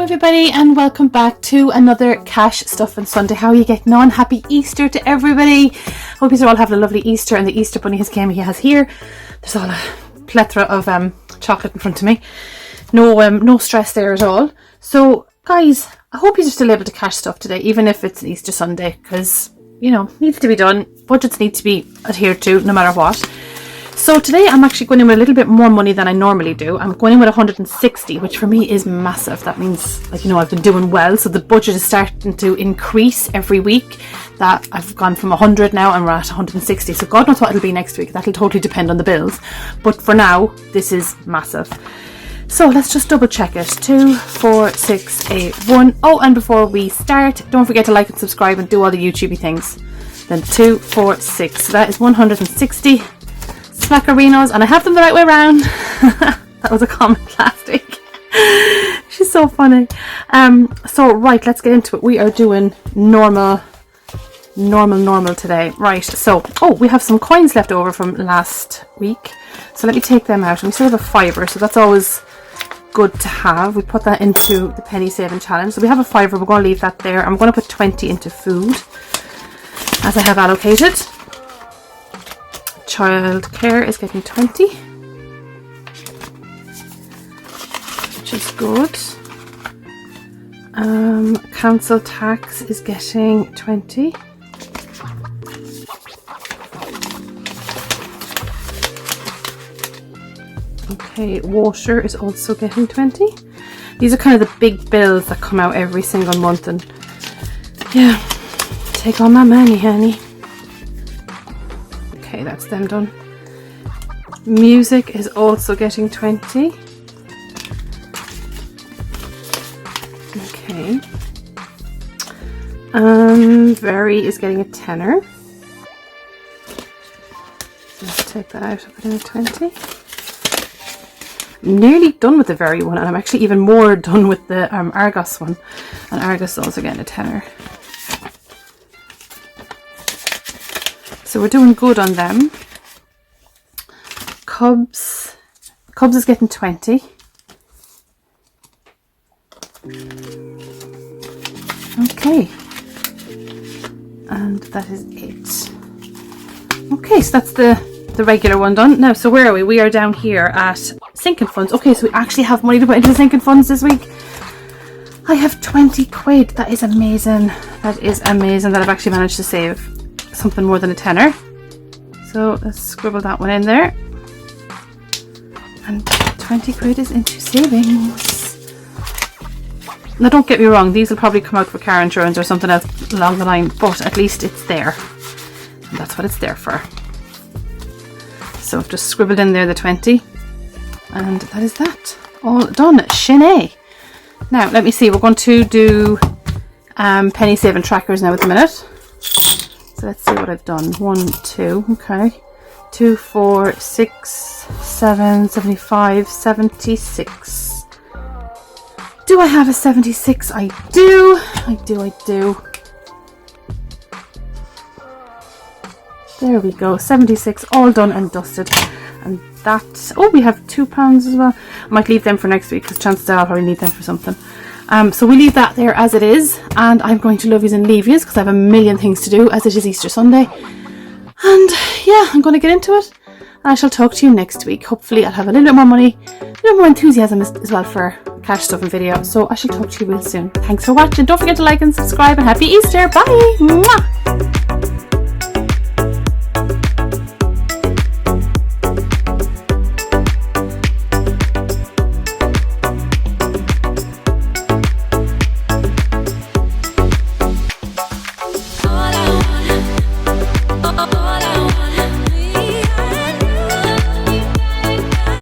everybody, and welcome back to another Cash Stuffing Sunday. How are you getting on? Happy Easter to everybody. Hope you're all having a lovely Easter, and the Easter bunny has here. There's all a plethora of chocolate in front of me. No stress there at all. So guys, I hope you're still able to cash stuff today, even if it's an Easter Sunday, because needs to be done. Budgets need to be adhered to no matter what. So today I'm actually going in with a little bit more money than I normally do. I'm going in with 160, which for me is massive. That means, I've been doing well. So the budget is starting to increase every week. That I've gone from 100 now and we're at 160. So God knows what it'll be next week. That'll totally depend on the bills. But for now, this is massive. So let's just double check it. 2, 4, 6, 8, 1. Oh, and before we start, don't forget to like and subscribe and do all the YouTubey things. Then 2, 4, 6. So that is 160. Smacarinos, and I have them the right way around. That was a comment last week. She's so funny. So right, let's get into it. We are doing normal today. Right, so we have some coins left over from last week, so let me take them out. And we still have a fiver, so that's always good to have. We put that into the penny saving challenge. So we have a fiver, we're going to leave that there. I'm going to put 20 into food as I have allocated. Child care is getting 20, which is good. Council tax is getting 20. Okay, water is also getting 20. These are kind of the big bills that come out every single month, and yeah, take all my money, honey. Okay, that's them done. Music is also getting 20. Okay. Very is getting a tenner. Let's take that out and put in a 20. I'm nearly done with the Very one, and I'm actually even more done with the Argos one. And Argos is also getting a tenner. So we're doing good on them. Cubs is getting 20. Okay. And that is it. Okay, so that's the regular one done. Now, so where are we? We are down here at sinking funds. Okay, so we actually have money to put into the sinking funds this week. I have 20 quid. That is amazing. That is amazing that I've actually managed to save something more than a tenner. So let's scribble that one in there, and 20 quid is into savings. Now don't get me wrong, these will probably come out for car insurance or something else along the line, but at least it's there, and that's what it's there for. So I've just scribbled in there the 20, and that is that, all done. Shinee. Now let me see, we're going to do penny saving trackers now at the minute. So let's see what I've done. 1, 2, okay. 2, 4, 6, 7, 75, 76. Do I have a 76? I do. I do. There we go. 76, all done and dusted. And that, we have £2 as well. I might leave them for next week, because chances are I'll probably need them for something. So we leave that there as it is, and I'm going to love yous and leave yous because I have a million things to do as it is Easter Sunday. And yeah, I'm going to get into it, and I shall talk to you next week. Hopefully I'll have a little bit more money, a little more enthusiasm as well for cash stuffing video. So I shall talk to you real soon. Thanks for watching. Don't forget to like and subscribe, and happy Easter. Bye. Mwah.